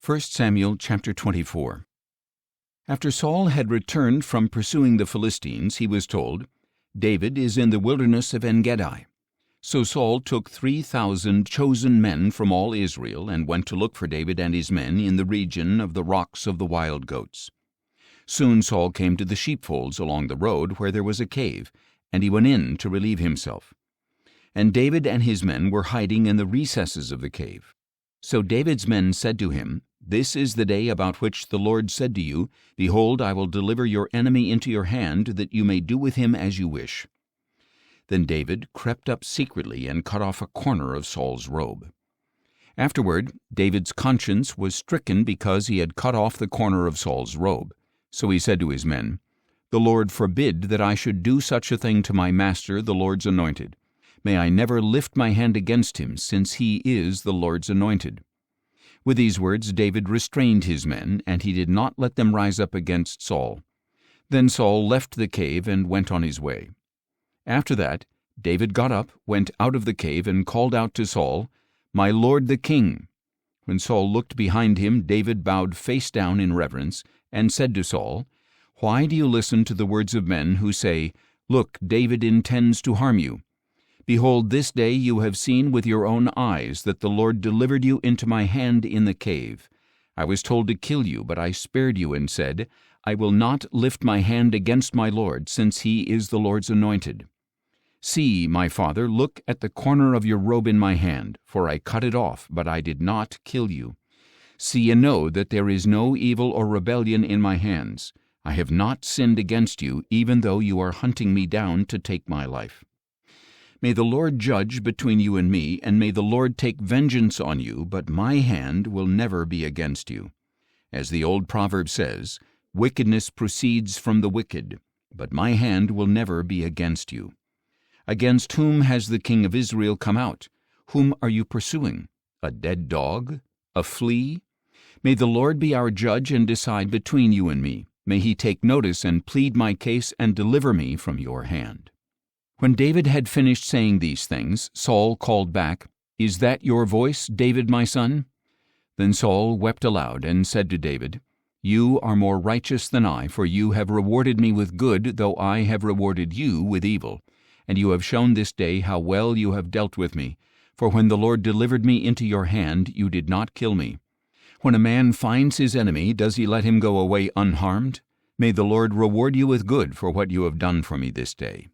1 Samuel chapter 24. After Saul had returned from pursuing the Philistines, he was told, "David is in the wilderness of En-gedi." So Saul took 3,000 chosen men from all Israel and went to look for David and his men in the region of the rocks of the wild goats. Soon Saul came to the sheepfolds along the road where there was a cave, and he went in to relieve himself. And David and his men were hiding in the recesses of the cave. So David's men said to him, "This is the day about which the Lord said to you, Behold, I will deliver your enemy into your hand, that you may do with him as you wish." Then David crept up secretly and cut off a corner of Saul's robe. Afterward, David's conscience was stricken because he had cut off the corner of Saul's robe. So he said to his men, "The Lord forbid that I should do such a thing to my master, the Lord's anointed. May I never lift my hand against him, since he is the Lord's anointed." With these words David restrained his men, and he did not let them rise up against Saul. Then Saul left the cave and went on his way. After that, David got up, went out of the cave, and called out to Saul, "My lord the king." When Saul looked behind him, David bowed face down in reverence, and said to Saul, "Why do you listen to the words of men who say, 'Look, David intends to harm you'? Behold, this day you have seen with your own eyes that the Lord delivered you into my hand in the cave. I was told to kill you, but I spared you and said, I will not lift my hand against my Lord, since he is the Lord's anointed. See, my father, look at the corner of your robe in my hand, for I cut it off, but I did not kill you. See and know that there is no evil or rebellion in my hands. I have not sinned against you, even though you are hunting me down to take my life. May the Lord judge between you and me, and may the Lord take vengeance on you, but my hand will never be against you. As the old proverb says, wickedness proceeds from the wicked, but my hand will never be against you. Against whom has the king of Israel come out? Whom are you pursuing? A dead dog? A flea? May the Lord be our judge and decide between you and me. May he take notice and plead my case and deliver me from your hand." When David had finished saying these things, Saul called back, "Is that your voice, David my son?" Then Saul wept aloud and said to David, "You are more righteous than I, for you have rewarded me with good, though I have rewarded you with evil. And you have shown this day how well you have dealt with me. For when the Lord delivered me into your hand, you did not kill me. When a man finds his enemy, does he let him go away unharmed? May the Lord reward you with good for what you have done for me this day.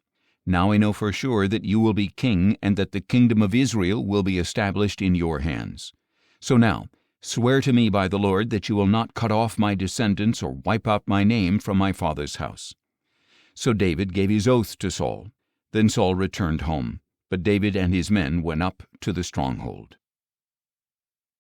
Now I know for sure that you will be king, and that the kingdom of Israel will be established in your hands. So now, swear to me by the Lord that you will not cut off my descendants or wipe out my name from my father's house." So David gave his oath to Saul. Then Saul returned home, but David and his men went up to the stronghold.